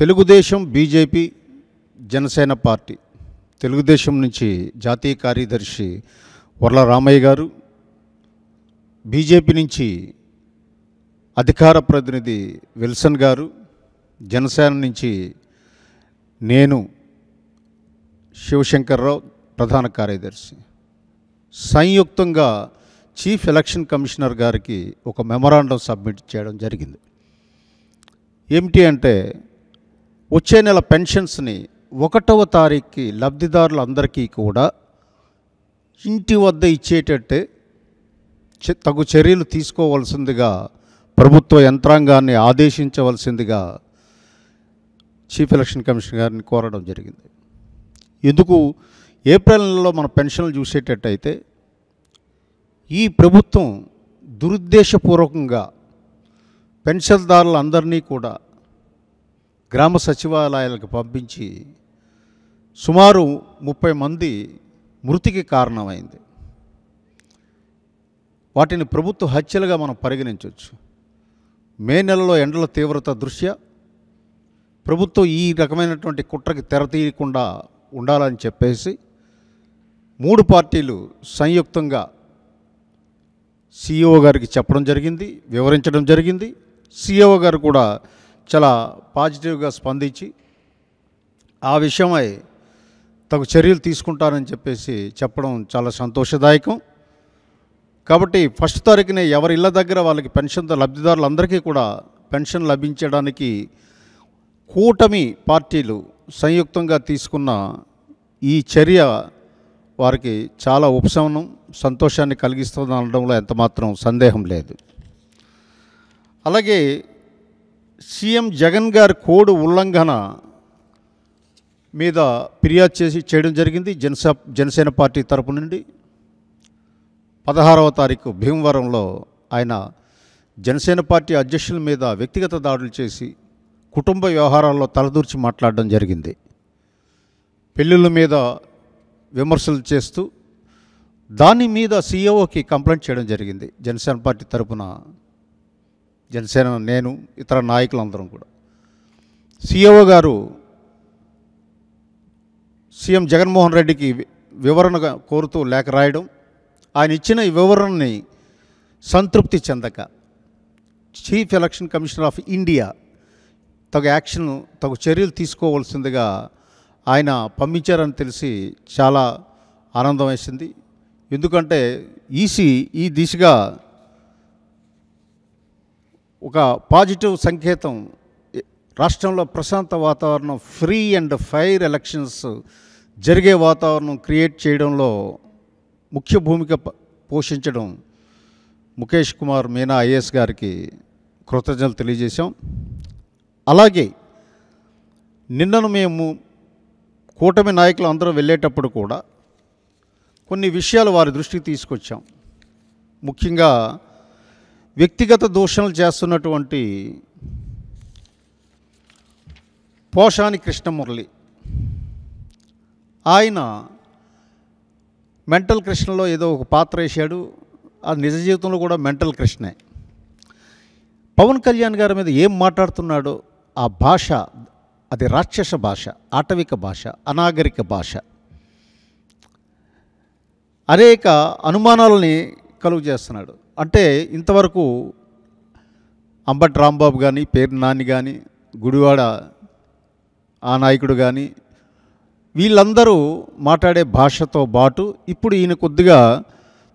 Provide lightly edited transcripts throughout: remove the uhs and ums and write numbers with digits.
Telugu Desam, BJP, Janasena party, Telugu Desam నుంచి జాతీయ కార్యదర్శి వర్ల రామయ్య గారు, బీజేపీ నుంచి అధికార ప్రతినిధి విల్సన్ గారు, జనసేన నుంచి నేను శివశంకర్రావు ప్రధాన కార్యదర్శి సంయుక్తంగా చీఫ్ ఎలక్షన్ కమిషనర్ గారికి ఒక మెమరాండం సబ్మిట్ చేయడం జరిగింది. ఏమిటి అంటే వచ్చే నెల పెన్షన్స్ని 1వ తారీఖుకి లబ్ధిదారులందరికీ కూడా ఇంటి వద్ద ఇచ్చేటట్టే తగు చర్యలు తీసుకోవాల్సిందిగా ప్రభుత్వ యంత్రాంగాన్ని ఆదేశించవలసిందిగా చీఫ్ ఎలక్షన్ కమిషనర్ గారిని కోరడం జరిగింది. ఎందుకు ఏప్రిల్ నెలలో మన పెన్షన్లు చూసేటట్టయితే ఈ ప్రభుత్వం దురుద్దేశపూర్వకంగా పెన్షన్దారులందరినీ కూడా గ్రామ సచివాలయాలకు పంపించి సుమారు 30 మంది మృతికి కారణమైంది. వాటిని ప్రభుత్వ హత్యలుగా మనం పరిగణించవచ్చు. మే నెలలో ఎండల తీవ్రత దృష్ట్యా ప్రభుత్వం ఈ రకమైనటువంటి కుట్రకి తెరతీయకుండా ఉండాలని చెప్పేసి 3 పార్టీలు సంయుక్తంగా సిఇఓ గారికి చెప్పడం జరిగింది, వివరించడం జరిగింది. సిఇఓ గారు కూడా చాలా పాజిటివ్గా స్పందించి ఆ విషయమై తగు చర్యలు తీసుకుంటారని చెప్పేసి చెప్పడం చాలా సంతోషదాయకం. కాబట్టి 1వ తారీఖునే ఎవరి ఇళ్ళ దగ్గర వాళ్ళకి పెన్షన్ లబ్ధిదారులందరికీ కూడా పెన్షన్ లభించడానికి కూటమి పార్టీలు సంయుక్తంగా తీసుకున్న ఈ చర్య వారికి చాలా ఉపశమనం, సంతోషాన్ని కలిగిస్తుంది అనడంలో ఎంతమాత్రం సందేహం లేదు. అలాగే సీఎం జగన్ గారి కోడ్ ఉల్లంఘన మీద ఫిర్యాదు చేయడం జరిగింది. జనసేన పార్టీ తరపు నుండి 16వ తారీఖు భీమవరంలో ఆయన జనసేన పార్టీ అధ్యక్షుల మీద వ్యక్తిగత దాడులు చేసి కుటుంబ వ్యవహారాల్లో తలదూర్చి మాట్లాడడం జరిగింది. పెళ్ళిళ్ళ మీద విమర్శలు చేస్తూ దాని మీద సిఇఓకి కంప్లైంట్ చేయడం జరిగింది. జనసేన పార్టీ తరపున జనసేన, నేను, ఇతర నాయకులందరం కూడా సిఇఓ గారు సీఎం జగన్మోహన్ రెడ్డికి వివరణ కోరుతూ లేఖ రాయడం, ఆయన ఇచ్చిన ఈ వివరణని సంతృప్తి చెందక chief election commissioner of India తగు చర్యలు తీసుకోవాల్సిందిగా ఆయన పంపించారని తెలిసి చాలా ఆనందం వేసింది. ఎందుకంటే ఈసీ ఈ దిశగా ఒక పాజిటివ్ సంకేతం, రాష్ట్రంలో ప్రశాంత వాతావరణం, ఫ్రీ అండ్ ఫెయిర్ ఎలక్షన్స్ జరిగే వాతావరణం క్రియేట్ చేయడంలో ముఖ్య భూమిక పోషించడం ముఖేష్ కుమార్ మీనా ఐఏఎస్ గారికి కృతజ్ఞతలు తెలియజేశాం. అలాగే నిన్నను మేము కూటమి నాయకులు అందరూ వెళ్ళేటప్పుడు కూడా కొన్ని విషయాలు వారి దృష్టికి తీసుకొచ్చాం. ముఖ్యంగా వ్యక్తిగత దూషణలు చేస్తున్నటువంటి పోషాని కృష్ణమురళి, ఆయన మెంటల్ కృష్ణలో ఏదో ఒక పాత్ర వేశాడు. అది నిజ జీవితంలో కూడా మెంటల్ కృష్ణే. పవన్ కళ్యాణ్ గారి మీద ఏం మాట్లాడుతున్నాడో ఆ భాష, అది రాక్షస భాష, ఆటవిక భాష, అనాగరిక భాష, అనేక అనుమానాలని కలుగు చేస్తున్నాడు. అంటే ఇంతవరకు అంబటి రాంబాబు కానీ, పేరు నాని కానీ, గుడివాడ ఆ నాయకుడు కానీ, వీళ్ళందరూ మాట్లాడే భాషతో పాటు ఇప్పుడు ఈయన కొద్దిగా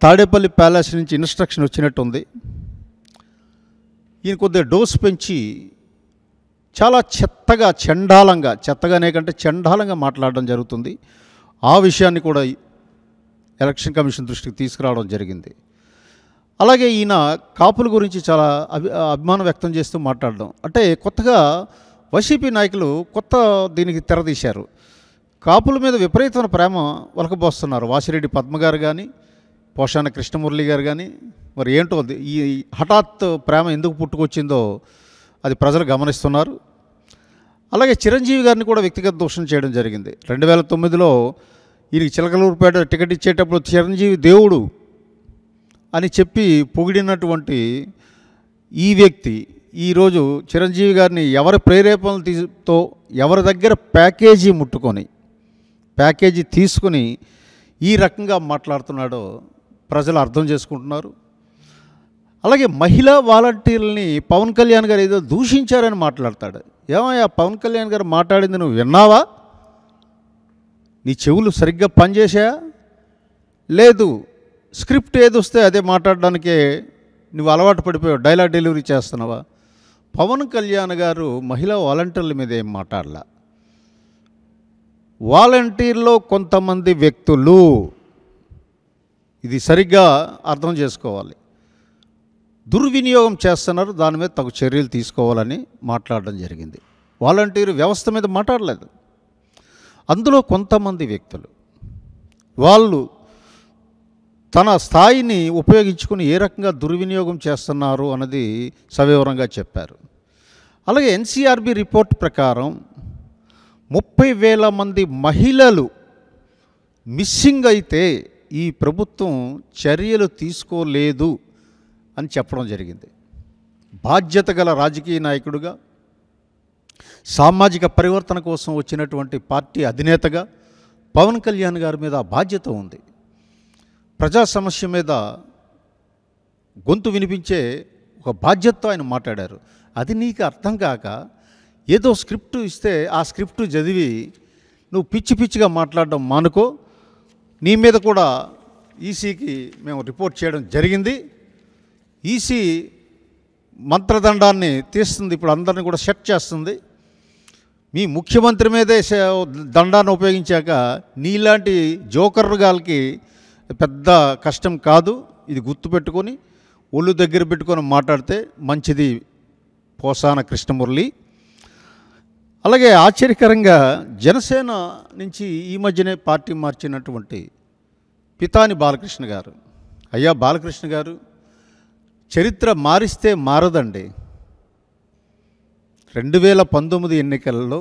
తాడేపల్లి ప్యాలెస్ నుంచి ఇన్స్ట్రక్షన్ వచ్చినట్టుంది. ఈయన కొద్దిగా డోస్ పెంచి చాలా చెత్తగా, చండాలంగా, చెత్తగానే కంటే చండాలంగా మాట్లాడడం జరుగుతుంది. ఆ విషయాన్ని కూడా ఎలక్షన్ కమిషన్ దృష్టికి తీసుకురావడం జరిగింది. అలాగే ఈయన కాపుల గురించి చాలా అభిమానం వ్యక్తం చేస్తూ మాట్లాడడం, అంటే కొత్తగా వైసీపీ నాయకులు కొత్త దీనికి తెరదీశారు. కాపుల మీద విపరీతమైన ప్రేమ వలకబోస్తున్నారు. వాసిరెడ్డి పద్మ గారు కానీ, పోషాన కృష్ణమురళి గారు కానీ, మరి ఏంటో ఈ హఠాత్ ప్రేమ ఎందుకు పుట్టుకొచ్చిందో అది ప్రజలు గమనిస్తున్నారు. అలాగే చిరంజీవి గారిని కూడా వ్యక్తిగత దూషణ చేయడం జరిగింది. 2009లో ఈయనకి చిలకలూరుపేట టికెట్ ఇచ్చేటప్పుడు చిరంజీవి దేవుడు అని చెప్పి పొగిడినటువంటి ఈ వ్యక్తి ఈరోజు చిరంజీవి గారిని ఎవరి ప్రేరేపణలతో ఎవరి దగ్గర ప్యాకేజీ తీసుకుని ఈ రకంగా మాట్లాడుతున్నాడో ప్రజలు అర్థం చేసుకుంటున్నారు. అలాగే మహిళా వాలంటీర్లని పవన్ కళ్యాణ్ గారు ఏదో దూషించారని మాట్లాడతాడు. ఏమయ్యా పవన్ కళ్యాణ్ గారు మాట్లాడింది నువ్వు విన్నావా? నీ చెవులు సరిగ్గా పనిచేసాయా? లేదు, స్క్రిప్ట్ ఏదొస్తే అదే మాట్లాడడానికే నువ్వు అలవాటు పడిపోయావు, డైలాగ్ డెలివరీ చేస్తున్నావా? పవన్ కళ్యాణ్ గారు మహిళా వాలంటీర్ల మీద ఏం మాట్లాడలా. వాలంటీర్లో కొంతమంది వ్యక్తులు, ఇది సరిగ్గా అర్థం చేసుకోవాలి, దుర్వినియోగం చేస్తున్నారు, దాని మీద తగు చర్యలు తీసుకోవాలని మాట్లాడడం జరిగింది. వాలంటీర్ వ్యవస్థ మీద మాట్లాడలేదు. అందులో కొంతమంది వ్యక్తులు వాళ్ళు తన స్థాయిని ఉపయోగించుకుని ఏ రకంగా దుర్వినియోగం చేస్తున్నారు అన్నది సవివరంగా చెప్పారు. అలాగే ఎన్సీఆర్బీ రిపోర్ట్ ప్రకారం 30,000 మంది మహిళలు మిస్సింగ్ అయితే ఈ ప్రభుత్వం చర్యలు తీసుకోలేదు అని చెప్పడం జరిగింది. బాధ్యత గల రాజకీయ నాయకుడిగా, సామాజిక పరివర్తన కోసం వచ్చినటువంటి పార్టీ అధినేతగా పవన్ కళ్యాణ్ గారి మీద బాధ్యత ఉంది. ప్రజా సమస్య మీద గొంతు వినిపించే ఒక బాధ్యతతో ఆయన మాట్లాడారు. అది నీకు అర్థం కాక ఏదో స్క్రిప్ట్ ఇస్తే ఆ స్క్రిప్ట్ చదివి నువ్వు పిచ్చిగా మాట్లాడడం మానుకో. నీ మీద కూడా ఈసీకి మేము రిపోర్ట్ చేయడం జరిగింది. ఈసీ మంత్రదండాన్ని తీస్తుంది, ఇప్పుడు అందరినీ కూడా సెట్ చేస్తుంది. మీ ముఖ్యమంత్రి మీదే దండాన్ని ఉపయోగించాక నీలాంటి జోకర్గాలకి పెద్ద కష్టం కాదు. ఇది గుర్తుపెట్టుకొని ఒళ్ళు దగ్గర పెట్టుకొని మాట్లాడితే మంచిది. పోసాన కృష్ణమురళి. అలాగే ఆశ్చర్యకరంగా జనసేన నుంచి ఈ మధ్యనే పార్టీ మార్చినటువంటి పితాని బాలకృష్ణ గారు, అయ్యా బాలకృష్ణ గారు, చరిత్ర మారిస్తే మారదండి. 2019 ఎన్నికల్లో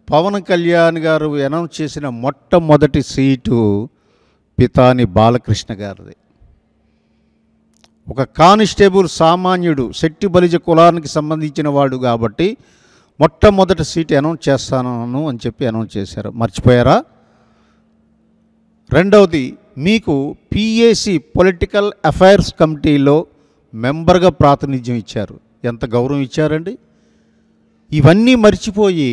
పవన్ కళ్యాణ్ గారు అనౌన్స్ చేసిన మొట్టమొదటి సీటు పితాని బాలకృష్ణ గారిది. ఒక కానిస్టేబుల్ సామాన్యుడు, శెట్టి బలిజ కులానికి సంబంధించిన వాడు కాబట్టి మొట్టమొదటి సీటు అనౌన్స్ చేస్తాను అని చెప్పి అనౌన్స్ చేశారు. మర్చిపోయారా? రెండవది, మీకు పిఏసి పొలిటికల్ అఫైర్స్ కమిటీలో మెంబర్గా ప్రాతినిధ్యం ఇచ్చారు. ఎంత గౌరవం ఇచ్చారండి. ఇవన్నీ మర్చిపోయి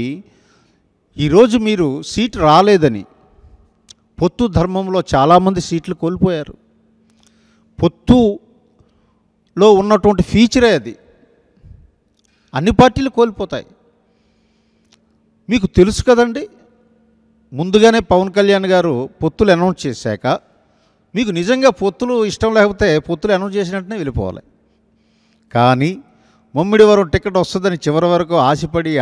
ఈరోజు మీరు సీటు రాలేదని, పొత్తు ధర్మంలో చాలామంది సీట్లు కోల్పోయారు. పొత్తులో ఉన్నటువంటి ఫీచరే అది. అన్ని పార్టీలు కోల్పోతాయి. మీకు తెలుసు కదండి. ముందుగానే పవన్ కళ్యాణ్ గారు పొత్తులు అనౌన్స్ చేశాక మీకు నిజంగా పొత్తులు ఇష్టం లేకపోతే పొత్తులు అనౌన్స్ చేసినట్టునే వెళ్ళిపోవాలి. కానీ ముమ్మిడివరం టికెట్ వస్తుందని చివరి వరకు ఆశపడి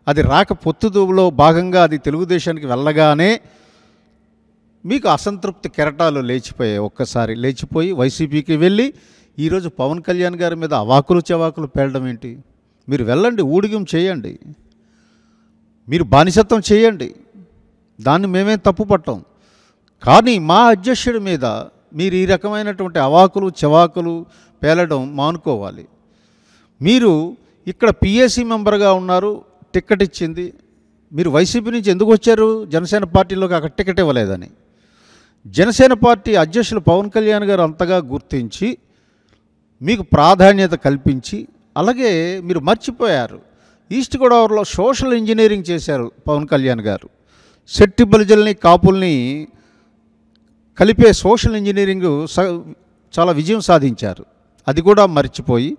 అది రాక పొత్తులో భాగంగా అది తెలుగుదేశానికి వెళ్ళగానే మీకు అసంతృప్తి కెరటాలు లేచిపోయాయి. ఒక్కసారి లేచిపోయి వైసీపీకి వెళ్ళి ఈరోజు పవన్ కళ్యాణ్ గారి మీద అవాకులు చెవాకులు పేలడం ఏంటి? మీరు వెళ్ళండి, ఊడిగం చేయండి, మీరు బానిసత్వం చేయండి, దాన్ని మేమేం తప్పు పట్టాం. కానీ మా అధ్యక్షుడి మీద మీరు ఈ రకమైనటువంటి అవాకులు చెవాకులు పేలడం మానుకోవాలి. మీరు ఇక్కడ పిఏసీ మెంబర్గా ఉన్నారు, టికెట్ ఇచ్చింది. మీరు వైసీపీ నుంచి ఎందుకు వచ్చారు? జనసేన పార్టీలోకి అక్కడ టికెట్ ఇవ్వలేదని. జనసేన పార్టీ అధ్యక్షులు పవన్ కళ్యాణ్ గారు అంతగా గుర్తించి మీకు ప్రాధాన్యత కల్పించి, అలాగే మీరు మర్చిపోయారు, ఈస్ట్ గోదావరిలో సోషల్ ఇంజనీరింగ్ చేశారు పవన్ కళ్యాణ్ గారు. శెట్టి బలిజల్ని కాపుల్ని కలిపే సోషల్ ఇంజనీరింగ్ చాలా విజయం సాధించారు. అది కూడా మర్చిపోయి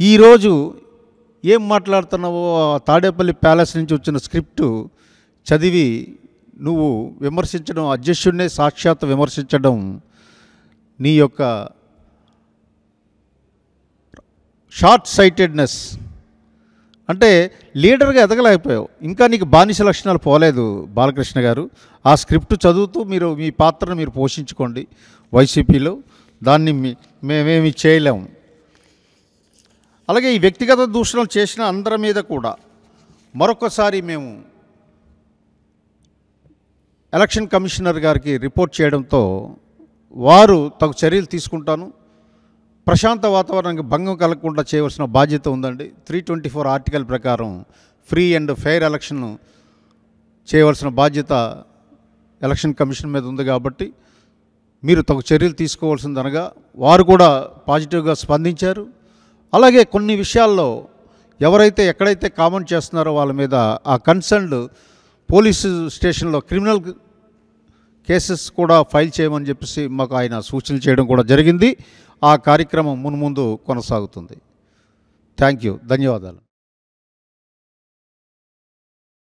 ఈరోజు ఏం మాట్లాడుతున్నావో తాడేపల్లి ప్యాలెస్ నుంచి వచ్చిన స్క్రిప్టు చదివి నువ్వు విమర్శించడం, అధ్యక్షుడినే సాక్షాత్ విమర్శించడం నీ యొక్క షార్ట్ సైటెడ్నెస్. అంటే లీడర్గా ఎదగలేకపోయావు. ఇంకా నీకు బానిస లక్షణాలు పోలేదు బాలకృష్ణ గారు. ఆ స్క్రిప్ట్ చదువుతూ మీరు మీ పాత్రను మీరు పోషించుకోండి వైసీపీలో. దాన్ని మేమేమి చేయలేము. అలాగే ఈ వ్యక్తిగత దూషణలు చేసిన అందరి మీద కూడా మరొకసారి మేము ఎలక్షన్ కమిషనర్ గారికి రిపోర్ట్ చేయడంతో వారు తగు చర్యలు తీసుకుంటాను. ప్రశాంత వాతావరణానికి భంగం కలగకుండా చేయవలసిన బాధ్యత ఉందండి. 324 ఆర్టికల్ ప్రకారం ఫ్రీ అండ్ ఫెయిర్ ఎలక్షన్ చేయవలసిన బాధ్యత ఎలక్షన్ కమిషన్ మీద ఉంది. కాబట్టి మీరు తగు చర్యలు తీసుకోవాల్సిందనగా వారు కూడా పాజిటివ్గా స్పందించారు. అలాగే కొన్ని విషయాల్లో ఎవరైతే ఎక్కడైతే కామెంట్ చేస్తున్నారో వాళ్ళ మీద ఆ కన్సర్న్డ్ పోలీసు స్టేషన్లో క్రిమినల్ కేసెస్ కూడా ఫైల్ చేయమని చెప్పేసి మాకు ఆయన సూచనలు చేయడం కూడా జరిగింది. ఆ కార్యక్రమం మున్ముందు కొనసాగుతుంది. థ్యాంక్ యూ, ధన్యవాదాలు.